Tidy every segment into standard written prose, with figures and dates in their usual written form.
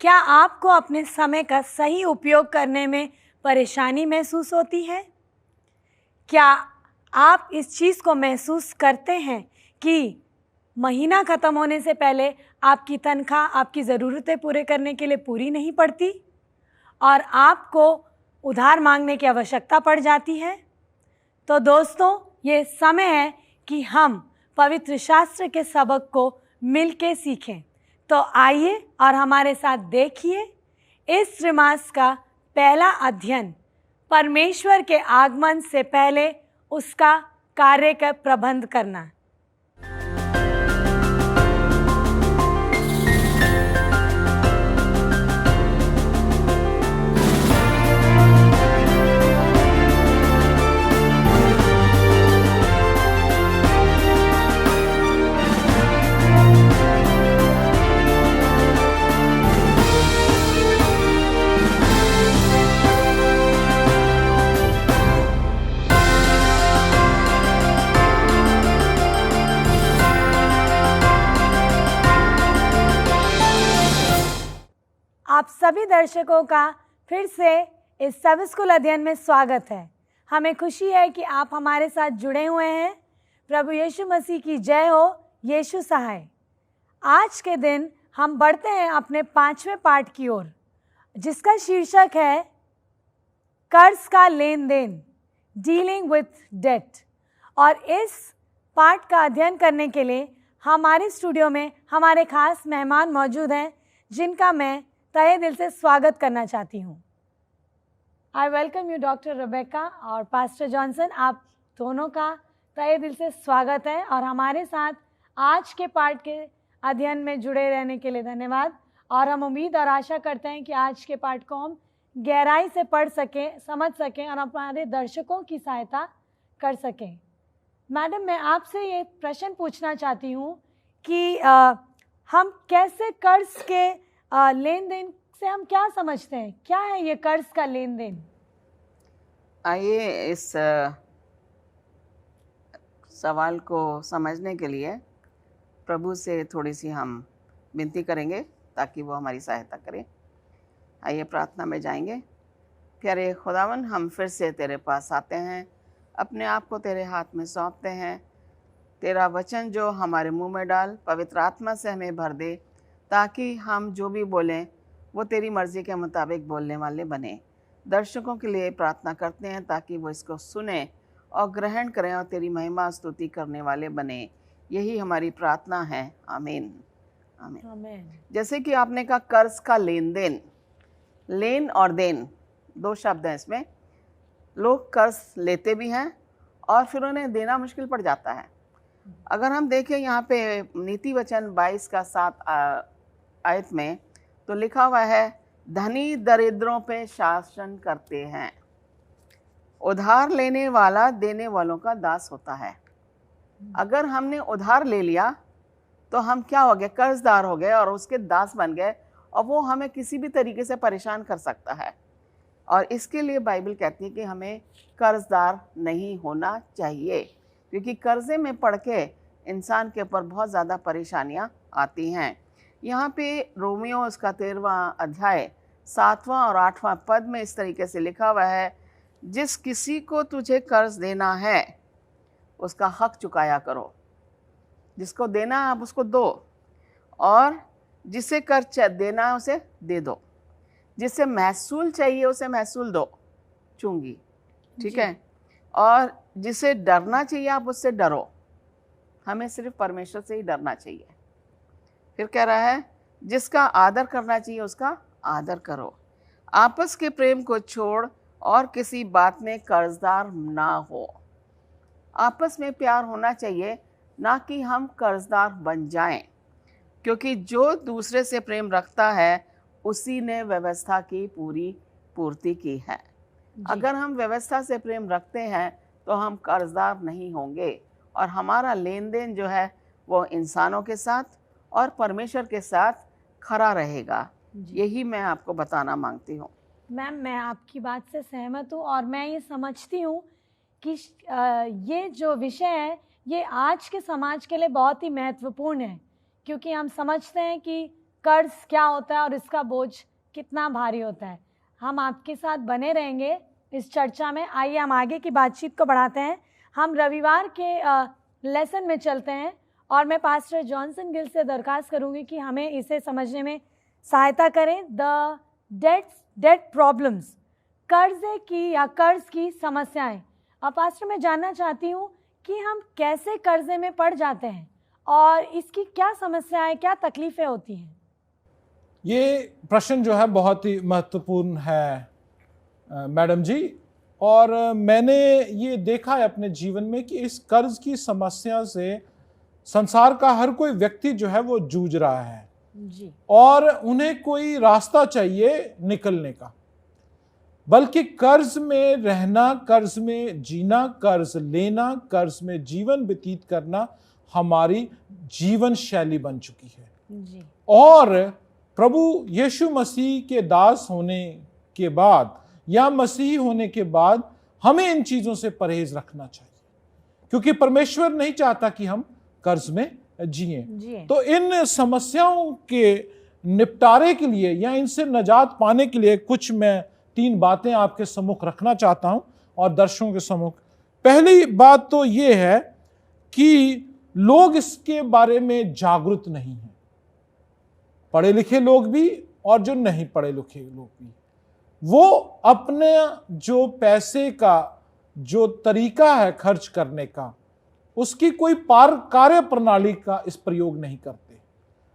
क्या आपको अपने समय का सही उपयोग करने में परेशानी महसूस होती है? क्या आप इस चीज़ को महसूस करते हैं कि महीना ख़त्म होने से पहले आपकी तनख्वाह आपकी ज़रूरतें पूरे करने के लिए पूरी नहीं पड़ती और आपको उधार मांगने की आवश्यकता पड़ जाती है? तो दोस्तों, ये समय है कि हम पवित्र शास्त्र के सबक को मिलके सीखें। तो आइए और हमारे साथ देखिए इस त्रिमास का पहला अध्ययन, परमेश्वर के आगमन से पहले उसका कार्य का प्रबंध करना। आप सभी दर्शकों का फिर से इस सब स्कूल अध्ययन में स्वागत है। हमें खुशी है कि आप हमारे साथ जुड़े हुए हैं। प्रभु यीशु मसीह की जय हो, यीशु सहाय। आज के दिन हम बढ़ते हैं अपने 5वें पाठ की ओर, जिसका शीर्षक है कर्ज का लेन देन, डीलिंग विथ डेट। और इस पाठ का अध्ययन करने के लिए हमारे स्टूडियो में हमारे खास मेहमान मौजूद हैं, जिनका मैं तहे दिल से स्वागत करना चाहती हूँ। I welcome you doctor Rebecca और पास्टर जॉनसन। आप दोनों का तहे दिल से स्वागत है और हमारे साथ आज के पाठ के अध्ययन में जुड़े रहने के लिए धन्यवाद। और हम उम्मीद और आशा करते हैं कि आज के पाठ को हम गहराई से पढ़ सकें, समझ सकें और हमारे दर्शकों की सहायता कर सकें। मैडम, मैं आपसे ये प्रश्न पूछना चाहती हूँ कि हम कैसे कर्ज के लेन देन से हम क्या समझते हैं? क्या है ये कर्ज का लेन देन? आइए इस सवाल को समझने के लिए प्रभु से थोड़ी सी हम विनती करेंगे ताकि वो हमारी सहायता करें। आइए प्रार्थना में जाएंगे। प्यारे खुदावन, हम फिर से तेरे पास आते हैं, अपने आप को तेरे हाथ में सौंपते हैं। तेरा वचन जो हमारे मुंह में डाल, पवित्र आत्मा से हमें भर दे, ताकि हम जो भी बोलें वो तेरी मर्ज़ी के मुताबिक बोलने वाले बने। दर्शकों के लिए प्रार्थना करते हैं ताकि वो इसको सुने और ग्रहण करें और तेरी महिमा स्तुति करने वाले बने। यही हमारी प्रार्थना है। आमीन आमीन आमीन। जैसे कि आपने कहा, कर्ज का लेन देन, लेन और देन दो शब्द हैं इसमें। लोग कर्ज लेते भी हैं और फिर उन्हें देना मुश्किल पड़ जाता है। अगर हम देखें यहाँ पे नीति वचन 22 का 7 आयत में तो लिखा हुआ है, धनी दरिद्रों पे शासन करते हैं, उधार लेने वाला देने वालों का दास होता है। अगर हमने उधार ले लिया तो हम क्या हो गए? कर्जदार हो गए और उसके दास बन गए, और वो हमें किसी भी तरीके से परेशान कर सकता है। और इसके लिए बाइबल कहती है कि हमें कर्जदार नहीं होना चाहिए, क्योंकि कर्जे में पड़ के इंसान के ऊपर बहुत ज़्यादा परेशानियाँ आती हैं। यहाँ पे रोमियो उसका 13वां अध्याय 7वां और 8वां पद में इस तरीके से लिखा हुआ है, जिस किसी को तुझे कर्ज देना है उसका हक चुकाया करो। जिसको देना है आप उसको दो, और जिसे कर्ज देना है उसे दे दो। जिसे महसूल चाहिए उसे महसूल दो, चूंगी, ठीक है। और जिसे डरना चाहिए आप उससे डरो। हमें सिर्फ परमेश्वर से ही डरना चाहिए। फिर कह रहा है, जिसका आदर करना चाहिए उसका आदर करो। आपस के प्रेम को छोड़ और किसी बात में कर्जदार ना हो। आपस में प्यार होना चाहिए, ना कि हम कर्जदार बन जाएं, क्योंकि जो दूसरे से प्रेम रखता है उसी ने व्यवस्था की पूरी पूर्ति की है। अगर हम व्यवस्था से प्रेम रखते हैं तो हम कर्जदार नहीं होंगे, और हमारा लेन देन जो है वो इंसानों के साथ और परमेश्वर के साथ खरा रहेगा। यही मैं आपको बताना मांगती हूँ। मैम, मैं आपकी बात से सहमत हूँ और मैं ये समझती हूँ कि ये जो विषय है ये आज के समाज के लिए बहुत ही महत्वपूर्ण है, क्योंकि हम समझते हैं कि कर्ज क्या होता है और इसका बोझ कितना भारी होता है। हम आपके साथ बने रहेंगे इस चर्चा में। आइए हम आगे की बातचीत को बढ़ाते हैं। हम रविवार के लेसन में चलते हैं और मैं पास्टर जॉनसन गिल से दरखास्त करूंगी कि हमें इसे समझने में सहायता करें। द डेट प्रॉब्लम्स, कर्जे की या कर्ज की समस्याएं। अब पास्टर मैं जानना चाहती हूँ कि हम कैसे कर्जे में पड़ जाते हैं और इसकी क्या समस्याएं, क्या तकलीफें होती हैं। ये प्रश्न जो है बहुत ही महत्वपूर्ण है मैडम जी, और मैंने ये देखा है अपने जीवन में कि इस कर्ज की समस्या से संसार का हर कोई व्यक्ति जो है वो जूझ रहा है जी। और उन्हें कोई रास्ता चाहिए निकलने का। बल्कि कर्ज में रहना, कर्ज में जीना, कर्ज लेना, कर्ज में जीवन व्यतीत करना हमारी जीवन शैली बन चुकी है जी। और प्रभु यीशु मसीह के दास होने के बाद या मसीही होने के बाद हमें इन चीजों से परहेज रखना चाहिए, क्योंकि परमेश्वर नहीं चाहता कि हम कर्ज में जिएं। तो इन समस्याओं के निपटारे के लिए या इनसे निजात पाने के लिए कुछ मैं 3 बातें आपके सम्मुख रखना चाहता हूं और दर्शकों के सम्मुख। पहली बात तो ये है कि लोग इसके बारे में जागरूक नहीं हैं, पढ़े लिखे लोग भी और जो नहीं पढ़े लिखे लोग भी। वो अपने जो पैसे का जो तरीका है खर्च करने का, उसकी कोई कार्य प्रणाली का इस प्रयोग नहीं करते।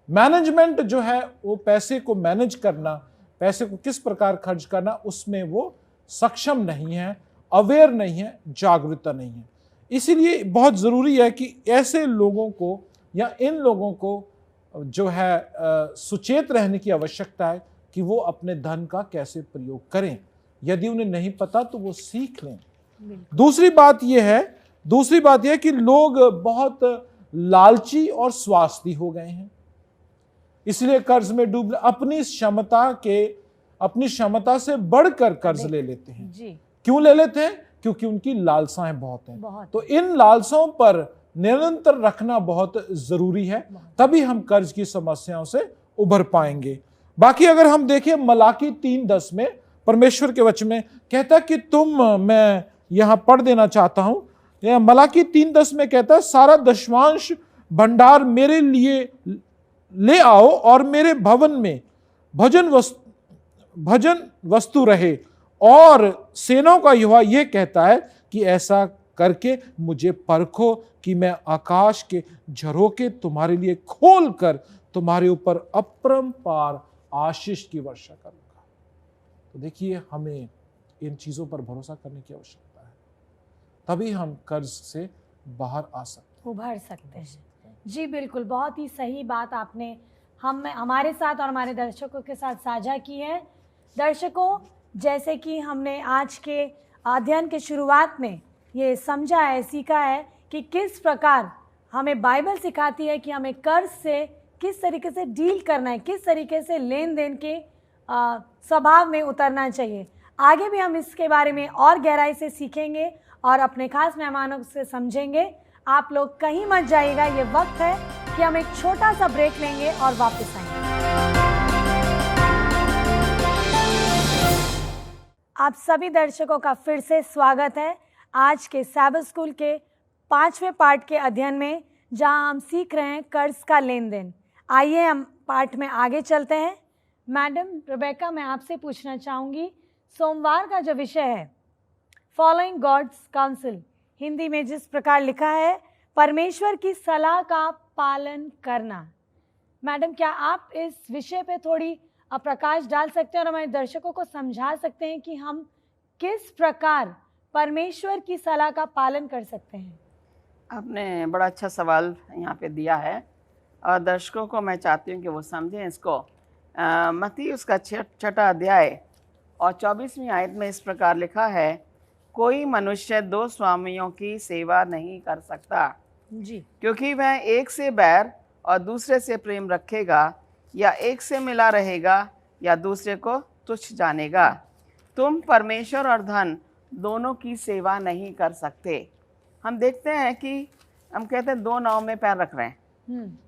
मैनेजमेंट जो है वो पैसे को मैनेज करना, पैसे को किस प्रकार खर्च करना, उसमें वो सक्षम नहीं है, अवेयर नहीं है, जागरूकता नहीं है। इसीलिए बहुत जरूरी है कि ऐसे लोगों को या इन लोगों को जो है सुचेत रहने की आवश्यकता है कि वो अपने धन का कैसे प्रयोग करें। यदि उन्हें नहीं पता तो वो सीख लें। दूसरी बात यह है कि लोग बहुत लालची और स्वार्थी हो गए हैं, इसलिए कर्ज में डूब अपनी क्षमता से बढ़कर कर्ज ले लेते हैं जी। क्यों ले लेते हैं? क्योंकि उनकी लालसाएं बहुत हैं। तो बहुत। इन लालसाओं पर निरंतर रखना बहुत जरूरी है, तभी हम कर्ज की समस्याओं से उभर पाएंगे। बाकी अगर हम देखें मलाकी 3:10 में परमेश्वर के वचन में कहता कि मैं यहां पढ़ देना चाहता हूं। मलाकी 3:10 में कहता है, सारा दशमांश भंडार मेरे लिए ले आओ और मेरे भवन में भजन वस्तु रहे। और सेनाओं का यहोवा यह कहता है कि ऐसा करके मुझे परखो कि मैं आकाश के झरोखे तुम्हारे लिए खोल कर तुम्हारे ऊपर अपरंपार आशीष की वर्षा करूंगा। तो देखिए, हमें इन चीजों पर भरोसा करने की आवश्यकता है, तभी हम कर्ज से बाहर आ सकते, उभर सकते हैं। जी बिल्कुल, बहुत ही सही बात आपने हमारे साथ और हमारे दर्शकों के साथ साझा की है। दर्शकों, जैसे कि हमने आज के अध्ययन के शुरुआत में ये समझा है, सीखा है कि किस प्रकार हमें बाइबल सिखाती है कि हमें कर्ज से किस तरीके से डील करना है, किस तरीके से लेन देन के स्वभाव में उतरना चाहिए। आगे भी हम इसके बारे में और गहराई से सीखेंगे और अपने खास मेहमानों से समझेंगे। आप लोग कहीं मत जाइएगा, ये वक्त है कि हम एक छोटा सा ब्रेक लेंगे और वापस आएंगे। आप सभी दर्शकों का फिर से स्वागत है आज के सैबथ स्कूल के 5वें पार्ट के अध्ययन में, जहां हम सीख रहे हैं कर्ज का लेन देन। आइए हम पार्ट में आगे चलते हैं। मैडम रेबेका, मैं आपसे पूछना चाहूँगी, सोमवार का जो विषय है फॉलोइंग गॉड्स काउंसिल, हिंदी में जिस प्रकार लिखा है परमेश्वर की सलाह का पालन करना। मैडम, क्या आप इस विषय पे थोड़ी प्रकाश डाल सकते हैं और हमारे दर्शकों को समझा सकते हैं कि हम किस प्रकार परमेश्वर की सलाह का पालन कर सकते हैं? आपने बड़ा अच्छा सवाल यहाँ पे दिया है और दर्शकों को मैं चाहती हूँ कि वो समझें इसको। मत्ती उसका 6वां अध्याय और 24वीं आयत में इस प्रकार लिखा है, कोई मनुष्य 2 स्वामियों की सेवा नहीं कर सकता जी, क्योंकि वह एक से बैर और दूसरे से प्रेम रखेगा, या एक से मिला रहेगा या दूसरे को तुच्छ जानेगा। तुम परमेश्वर और धन दोनों की सेवा नहीं कर सकते। हम देखते हैं कि हम कहते हैं 2 नाव में पैर रख रहे हैं,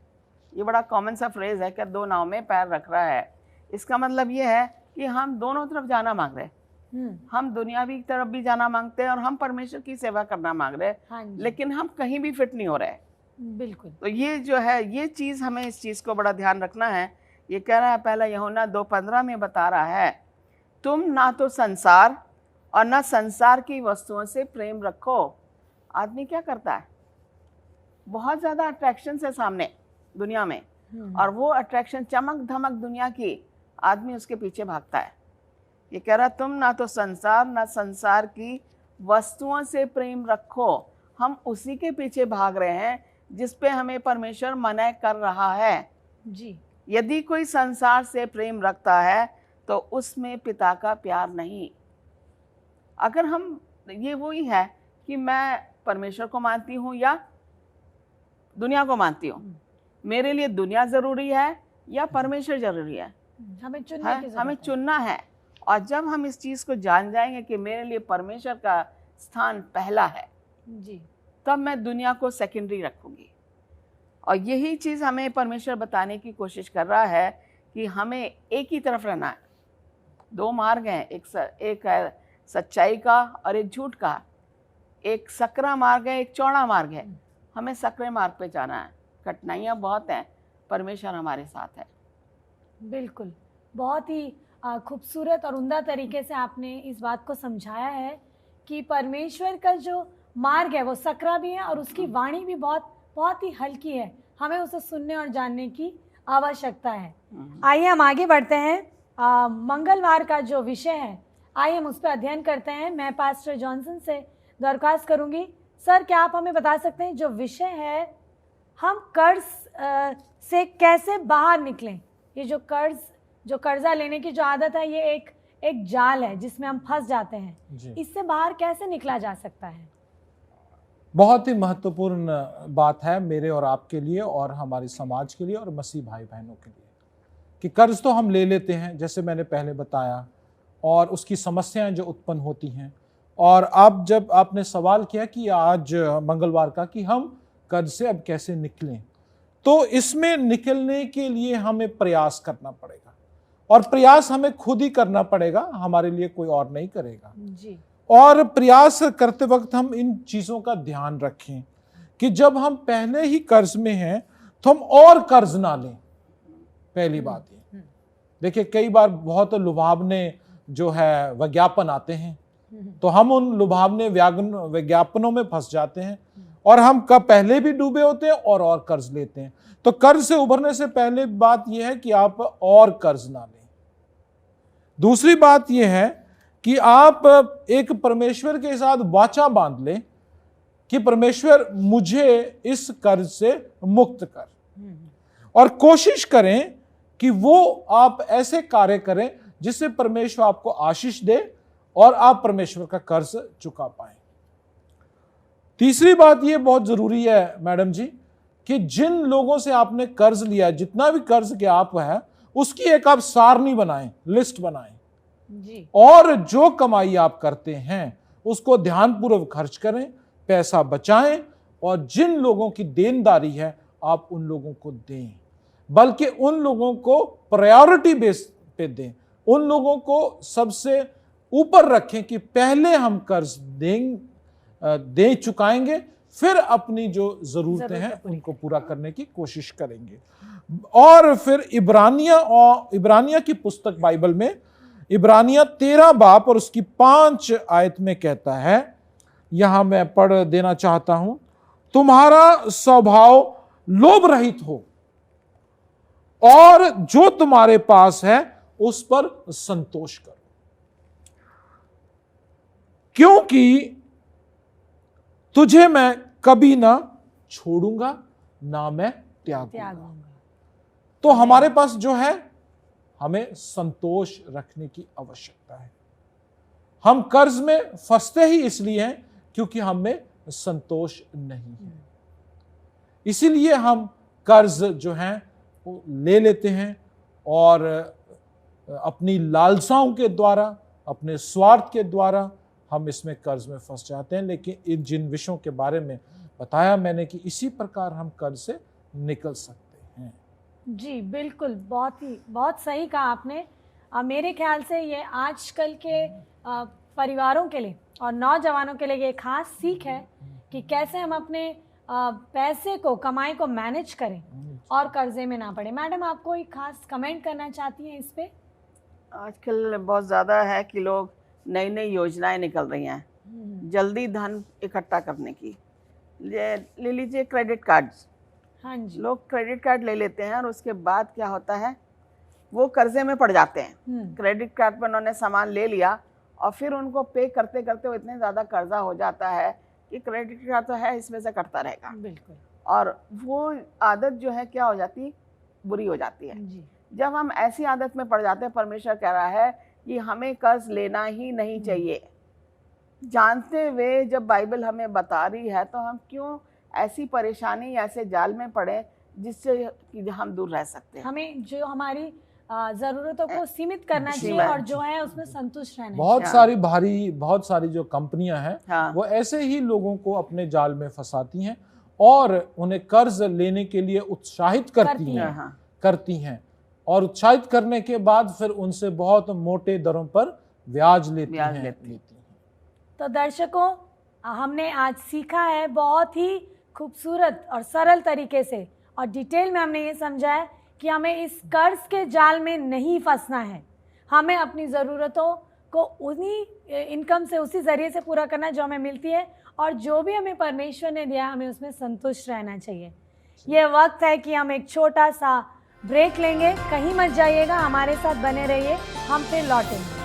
ये बड़ा कॉमन सा फ्रेज है कि दो नाव में पैर रख रहा है। इसका मतलब ये है कि हम दोनों तरफ जाना मांग रहे हैं। हम दुनियावी तरफ भी जाना मांगते हैं और हम परमेश्वर की सेवा करना मांग रहे हैं, हाँ जी। लेकिन हम कहीं भी फिट नहीं हो रहे। बिल्कुल। तो ये जो है, ये चीज़ हमें इस चीज़ को बड़ा ध्यान रखना है। ये कह रहा है पहला यूहन्ना 2:15 में बता रहा है, तुम ना तो संसार और ना संसार की वस्तुओं से प्रेम रखो। आदमी क्या करता है, बहुत ज़्यादा अट्रैक्शन है सामने दुनिया में, और वो अट्रैक्शन, चमक धमक दुनिया की, आदमी उसके पीछे भागता है। ये कह रहा तुम ना तो संसार ना संसार की वस्तुओं से प्रेम रखो। हम उसी के पीछे भाग रहे हैं जिस पे हमें परमेश्वर मना कर रहा है जी। यदि कोई संसार से प्रेम रखता है तो उसमें पिता का प्यार नहीं। अगर हम, ये वही है कि मैं परमेश्वर को मानती हूँ या दुनिया को मानती हूँ, मेरे लिए दुनिया ज़रूरी है या परमेश्वर ज़रूरी है, हमें चुनने की हमें जरूरत चुनना है। और जब हम इस चीज़ को जान जाएंगे कि मेरे लिए परमेश्वर का स्थान पहला है, है। जी। तब मैं दुनिया को सेकेंडरी रखूँगी। और यही चीज़ हमें परमेश्वर बताने की कोशिश कर रहा है कि हमें एक ही तरफ रहना है। दो मार्ग हैं, एक है सच्चाई का और एक झूठ का। एक सकरा मार्ग है, एक चौड़ा मार्ग है। हमें सकरे मार्ग पे जाना है। कठिनाइयाँ बहुत हैं, परमेश्वर हमारे साथ है। बिल्कुल, बहुत ही खूबसूरत और उम्दा तरीके से आपने इस बात को समझाया है कि परमेश्वर का जो मार्ग है वो सकरा भी है और उसकी वाणी भी बहुत बहुत ही हल्की है। हमें उसे सुनने और जानने की आवश्यकता है। आइए हम आगे बढ़ते हैं। मंगलवार का जो विषय है, आइए हम उस पर अध्ययन करते हैं। मैं पास्टर जॉनसन से दरख्वास्त करूंगी, सर क्या आप हमें बता सकते हैं जो विषय है, हम कर्ज से कैसे बाहर निकलें? ये जो कर्जा लेने की जो आदत है, ये एक जाल है जिसमें हम फंस जाते हैं। इससे बाहर कैसे निकला जा सकता है? बहुत ही महत्वपूर्ण बात है मेरे और आपके लिए और हमारे समाज के लिए और मसीह भाई बहनों के लिए कि कर्ज तो हम ले लेते हैं, जैसे मैंने पहले बताया, और उसकी समस्याएं जो उत्पन्न होती हैं। और अब जब आपने सवाल किया कि आज मंगलवार का कि हम कर्ज से अब कैसे निकलें, तो इसमें निकलने के लिए हमें प्रयास करना पड़ेगा, और प्रयास हमें खुद ही करना पड़ेगा, हमारे लिए कोई और नहीं करेगा जी। और प्रयास करते वक्त हम इन चीज़ों का ध्यान रखें कि जब हम पहले ही कर्ज में हैं तो हम और कर्ज ना लें। पहली बात ये देखिए, कई बार बहुत लुभावने जो है विज्ञापन आते हैं, तो हम उन लुभावने विज्ञापनों में फंस जाते हैं और हम कब पहले भी डूबे होते हैं और कर्ज लेते हैं। तो कर्ज से उभरने से पहले बात यह है कि आप और कर्ज ना लें। दूसरी बात यह है कि आप एक परमेश्वर के साथ वाचा बांध लें कि परमेश्वर मुझे इस कर्ज से मुक्त कर, और कोशिश करें कि वो आप ऐसे कार्य करें जिससे परमेश्वर आपको आशीष दे और आप परमेश्वर का कर्ज चुका पाएं। तीसरी बात ये बहुत जरूरी है मैडम जी कि जिन लोगों से आपने कर्ज लिया, जितना भी कर्ज के आप है, उसकी एक आप सारणी बनाएं, लिस्ट बनाएं जी। और जो कमाई आप करते हैं उसको ध्यानपूर्वक खर्च करें, पैसा बचाएं, और जिन लोगों की देनदारी है आप उन लोगों को दें, बल्कि उन लोगों को प्रायोरिटी बेस पे दें, उन लोगों को सबसे ऊपर रखें कि पहले हम कर्ज दे चुकाएंगे, फिर अपनी जो जरूरतें हैं उनको पूरा करने की कोशिश करेंगे। और फिर इब्रानिया की पुस्तक बाइबल में इब्रानिया 13 बाब और उसकी 5 आयत में कहता है, यहां मैं पढ़ देना चाहता हूं, तुम्हारा स्वभाव लोभ रहित हो और जो तुम्हारे पास है उस पर संतोष करो, क्योंकि तुझे मैं कभी ना छोड़ूंगा ना मैं त्यागूंगा। तो हमारे पास जो है, हमें संतोष रखने की आवश्यकता है। हम कर्ज में फंसते ही इसलिए हैं क्योंकि हम में संतोष नहीं है, इसीलिए हम कर्ज जो है वो ले लेते हैं और अपनी लालसाओं के द्वारा, अपने स्वार्थ के द्वारा हम इसमें कर्ज में फंस जाते हैं। लेकिन इन जिन विषयों के बारे में बताया मैंने कि इसी प्रकार हम कर्ज से निकल सकते हैं। जी बिल्कुल, बहुत सही कहा आपने। मेरे ख्याल से ये आजकल के परिवारों के लिए और नौजवानों के लिए ये खास सीख है कि कैसे हम अपने पैसे को, कमाई को मैनेज करें और कर्जे में ना पड़े। मैडम, आप कोई खास कमेंट करना चाहती हैं इस पे? आजकल बहुत ज़्यादा है कि लोग नई नई योजनाएं निकल रही हैं जल्दी धन इकट्ठा करने की। ले लीजिए क्रेडिट कार्ड्स। हाँ जी। लोग क्रेडिट कार्ड ले लेते हैं और उसके बाद क्या होता है, वो कर्जे में पड़ जाते हैं। क्रेडिट कार्ड पर उन्होंने सामान ले लिया और फिर उनको पे करते करते वो इतने ज़्यादा कर्जा हो जाता है कि क्रेडिट कार्ड तो है, इसमें से कटता रहेगा। बिल्कुल। और वो आदत जो है क्या हो जाती, बुरी हो जाती है। जी। जब हम ऐसी आदत में पड़ जाते हैं, परमेश्वर कह रहा है कि हमें कर्ज लेना ही नहीं चाहिए। जानते हुए जब बाइबल हमें बता रही है तो हम क्यों ऐसी परेशानी, ऐसे जाल में पड़े जिससे कि हम दूर रह सकते हैं। हमें जो हमारी ज़रूरतों को सीमित करना चाहिए और जो है उसमें संतुष्ट रहना बहुत सारी जो कंपनियां हैं हाँ। वो ऐसे ही लोगों को अपने जाल में फंसाती हैं और उन्हें कर्ज लेने के लिए उत्साहित करती हैं और उत्साहित करने के बाद फिर उनसे बहुत मोटे दरों पर ब्याज लेती हैं। तो दर्शकों, हमने आज सीखा है बहुत ही खूबसूरत और सरल तरीके से और डिटेल में हमने ये समझा है कि हमें इस कर्ज के जाल में नहीं फंसना है। हमें अपनी ज़रूरतों को उन्हीं इनकम से, उसी ज़रिए से पूरा करना जो हमें मिलती है और जो भी हमें परमेश्वर ने दिया हमें उसमें संतुष्ट रहना चाहिए। ये वक्त है कि हम एक छोटा सा ब्रेक लेंगे। कहीं मत जाइएगा, हमारे साथ बने रहिए, हम फिर लौटेंगे।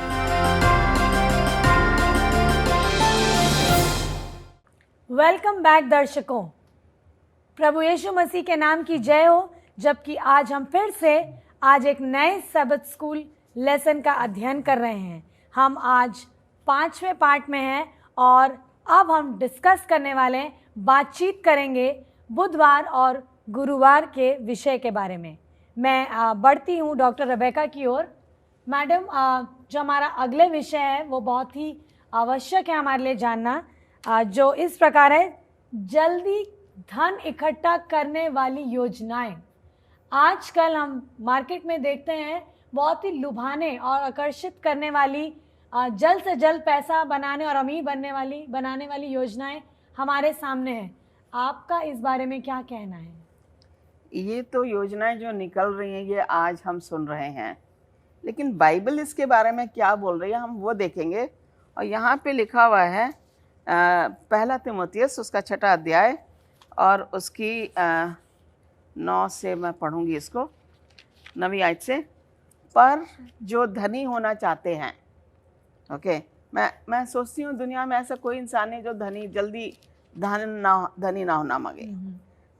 वेलकम बैक दर्शकों, प्रभु यीशु मसीह के नाम की जय हो। जबकि आज हम फिर से एक नए सबत स्कूल लेसन का अध्ययन कर रहे हैं। हम आज 5वें पार्ट में हैं और अब हम डिस्कस करने वाले हैं, बातचीत करेंगे बुधवार और गुरुवार के विषय के बारे में। मैं बढ़ती हूँ डॉक्टर रेबेका की ओर। मैडम, जो हमारा अगले विषय है वो बहुत ही आवश्यक है हमारे लिए जानना, जो इस प्रकार है, जल्दी धन इकट्ठा करने वाली योजनाएं। आजकल हम मार्केट में देखते हैं बहुत ही लुभाने और आकर्षित करने वाली, जल्द से जल्द पैसा बनाने और अमीर बनाने वाली योजनाएं हमारे सामने हैं। आपका इस बारे में क्या कहना है? ये तो योजनाएं जो निकल रही हैं ये आज हम सुन रहे हैं, लेकिन बाइबल इसके बारे में क्या बोल रही है हम वो देखेंगे। और यहाँ पे लिखा हुआ है पहला तीमुथियुस उसका 6वां अध्याय और उसकी 9 से मैं पढ़ूंगी इसको, 9वीं आयत से। पर जो धनी होना चाहते हैं, ओके, मैं सोचती हूँ दुनिया में ऐसा कोई इंसान नहीं जो जल्दी धनी ना होना मांगे।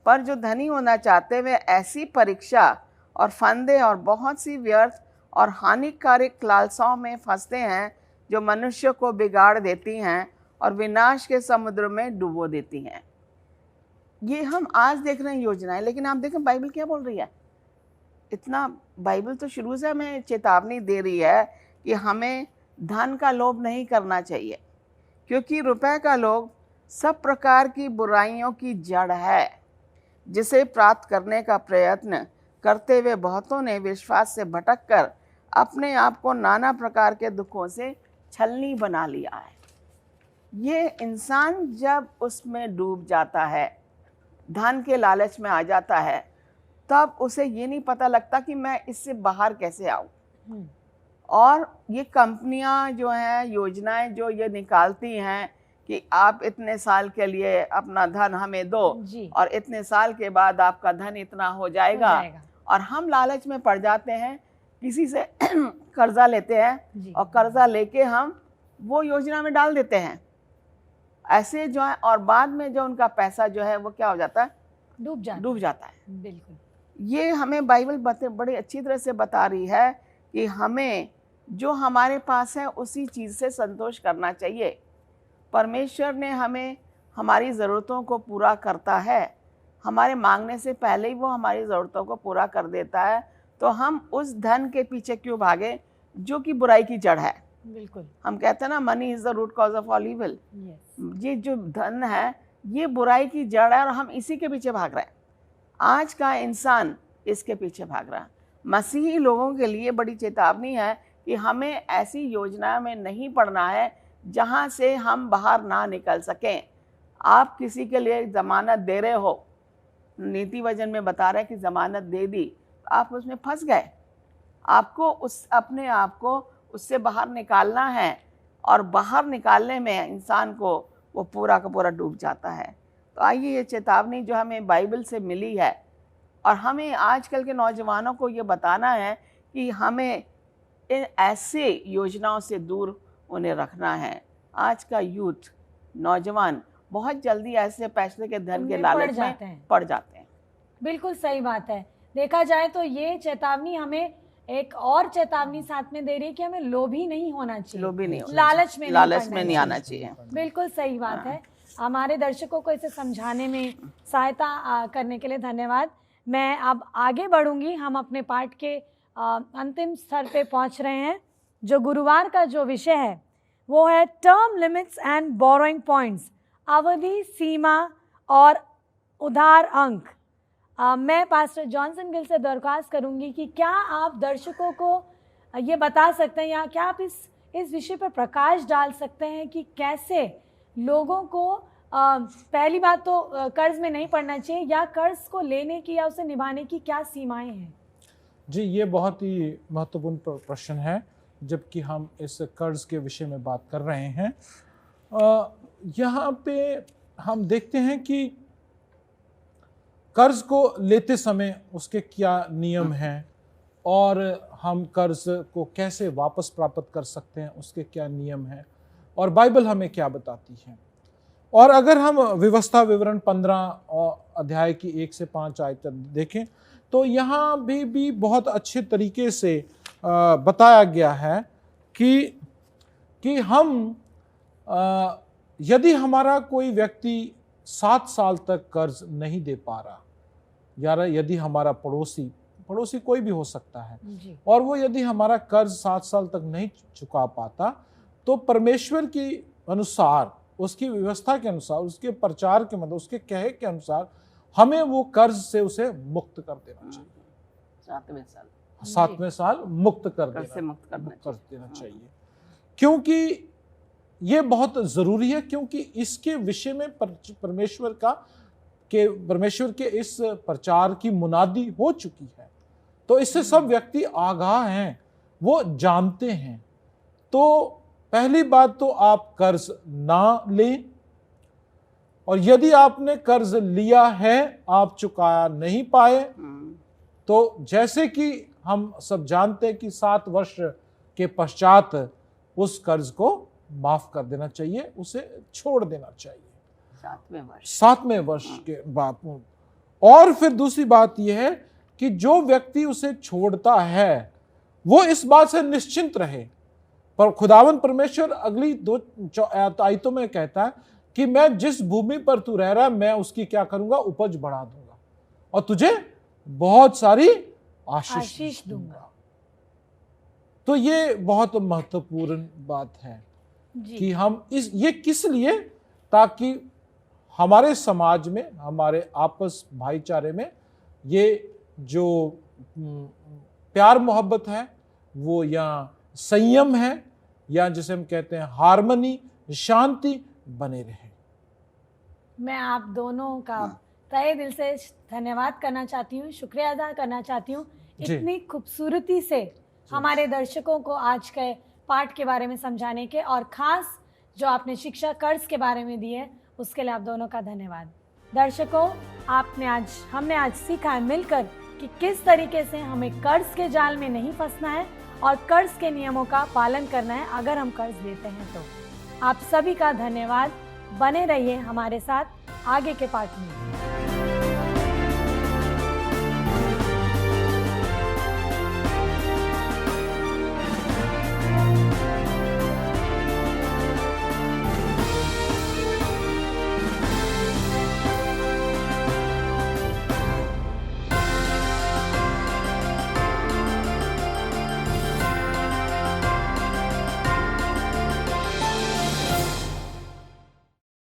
पर जो धनी होना चाहते वे ऐसी परीक्षा और फंदे और बहुत सी व्यर्थ और हानिकारक लालसाओं में फंसते हैं जो मनुष्य को बिगाड़ देती हैं और विनाश के समुद्र में डुबो देती हैं। ये हम आज देख रहे हैं योजनाएं, लेकिन आप देखें बाइबल क्या बोल रही है। इतना बाइबल तो शुरू से हमें चेतावनी दे रही है कि हमें धन का लोभ नहीं करना चाहिए, क्योंकि रुपए का लोभ सब प्रकार की बुराइयों की जड़ है, जिसे प्राप्त करने का प्रयत्न करते हुए बहुतों ने विश्वास से भटककर अपने आप को नाना प्रकार के दुखों से छलनी बना लिया है। ये इंसान जब उसमें डूब जाता है, धन के लालच में आ जाता है, तब उसे ये नहीं पता लगता कि मैं इससे बाहर कैसे आऊँ। और ये कंपनियां जो हैं, योजनाएं जो ये निकालती हैं कि आप इतने साल के लिए अपना धन हमें दो और इतने साल के बाद आपका धन इतना हो जाएगा। और हम लालच में पड़ जाते हैं, किसी से कर्जा लेते हैं और कर्जा लेके हम वो योजना में डाल देते हैं ऐसे जो है, और बाद में जो उनका पैसा जो है वो क्या हो जाता है, डूब जाता है। बिल्कुल। ये हमें बाइबल बड़ी अच्छी तरह से बता रही है कि हमें जो हमारे पास है उसी चीज़ से संतोष करना चाहिए। परमेश्वर ने हमें हमारी ज़रूरतों को पूरा करता है, हमारे मांगने से पहले ही वो हमारी ज़रूरतों को पूरा कर देता है। तो हम उस धन के पीछे क्यों भागे जो कि बुराई की जड़ है। बिल्कुल। हम कहते हैं ना, money is the root cause of all evil. ये जो धन है ये बुराई की जड़ है और हम इसी के पीछे भाग रहे हैं। आज का इंसान इसके पीछे भाग रहा। मसीही लोगों के लिए बड़ी चेतावनी है कि हमें ऐसी योजना में नहीं पड़ना है जहाँ से हम बाहर ना निकल सकें। आप किसी के लिए ज़मानत दे रहे हो, नीति वचन में बता रहे हैं कि ज़मानत दे दी, आप उसमें फंस गए। आपको अपने आप को उससे बाहर निकालना है, और बाहर निकालने में इंसान को वो पूरा का पूरा डूब जाता है। तो आइए, ये चेतावनी जो हमें बाइबल से मिली है, और हमें आजकल के नौजवानों को ये बताना है कि हमें इन ऐसे योजनाओं से दूर उन्हें रखना है। आज का यूथ, नौजवान बहुत जल्दी ऐसे पैसे के धन के लालच में पड़ जाते हैं। बिल्कुल सही बात है। देखा जाए तो ये चेतावनी हमें एक और चेतावनी साथ में दे रही है कि हमें लोभी नहीं होना चाहिए, लोभी नहीं होना, लालच में नहीं आना चाहिए। बिल्कुल सही बात है। हमारे दर्शकों को इसे समझाने में सहायता करने के लिए धन्यवाद। मैं अब आगे बढ़ूंगी। हम अपने पाठ के अंतिम स्तर पे पहुंच रहे हैं। जो गुरुवार का जो विषय है वो है term limits and borrowing points, अवधि, सीमा और उधार अंक। मैं पास्टर जॉनसन गिल से दरख्वास्त करूंगी कि क्या आप दर्शकों को ये बता सकते हैं, या क्या आप इस विषय पर प्रकाश डाल सकते हैं कि कैसे लोगों को पहली बात तो कर्ज में नहीं पड़ना चाहिए, या कर्ज को लेने की या उसे निभाने की क्या सीमाएं हैं? जी, ये बहुत ही महत्वपूर्ण प्रश्न है, जबकि हम इस कर्ज के विषय में बात कर रहे हैं। यहाँ पे हम देखते हैं कि कर्ज को लेते समय उसके क्या नियम हैं, और हम कर्ज को कैसे वापस प्राप्त कर सकते हैं, उसके क्या नियम हैं, और बाइबल हमें क्या बताती है। और अगर हम व्यवस्था विवरण 15 अध्याय की 1 से 5 आयत तक देखें तो यहाँ भी बहुत अच्छे तरीके से बताया गया है कि हम यदि हमारा कोई व्यक्ति 7 साल तक कर्ज नहीं दे पा रहा, या यदि हमारा पड़ोसी कोई भी हो सकता है, और वो यदि हमारा कर्ज 7 साल तक नहीं चुका पाता, तो परमेश्वर के अनुसार, उसकी व्यवस्था के अनुसार, उसके प्रचार के मतलब उसके कहे के अनुसार हमें वो कर्ज से उसे मुक्त कर देना चाहिए। 7वें साल मुक्त कर देना चाहिए। क्योंकि ये बहुत ज़रूरी है, क्योंकि इसके विषय में परमेश्वर के इस प्रचार की मुनादी हो चुकी है। तो इससे सब व्यक्ति आगाह हैं, वो जानते हैं। तो पहली बात तो आप कर्ज ना लें, और यदि आपने कर्ज लिया है, आप चुकाया नहीं पाए, तो जैसे कि हम सब जानते हैं कि 7 वर्ष के पश्चात उस कर्ज को माफ कर देना चाहिए, उसे छोड़ देना चाहिए 7वें वर्ष के बाद। और फिर दूसरी बात यह है कि जो व्यक्ति उसे छोड़ता है वो इस बात से निश्चिंत रहे, पर खुदावन परमेश्वर अगली 2 आयतों में कहता है कि मैं जिस भूमि पर तू रह रहा है, मैं उसकी क्या करूंगा, उपज बढ़ा दूंगा, और तुझे बहुत सारी आशीष दूंगा। तो ये बहुत महत्वपूर्ण बात है कि हम ये किस लिए, ताकि हमारे समाज में, हमारे आपस भाईचारे में ये जो प्यार मोहब्बत है वो, या संयम है, या जिसे हम कहते हैं हार्मनी, शांति बने रहे। मैं आप दोनों का तहे दिल से धन्यवाद करना चाहती हूँ, शुक्रिया अदा करना चाहती हूँ, इतनी खूबसूरती से हमारे दर्शकों को आज के पाठ के बारे में समझाने के, और खास जो आपने शिक्षा कर्ज के बारे में दी है, उसके लिए आप दोनों का धन्यवाद। दर्शकों, हमने आज सीखा है मिलकर कि किस तरीके से हमें कर्ज के जाल में नहीं फंसना है और कर्ज के नियमों का पालन करना है अगर हम कर्ज लेते हैं तो। आप सभी का धन्यवाद। बने रहिए हमारे साथ आगे के पाठ में।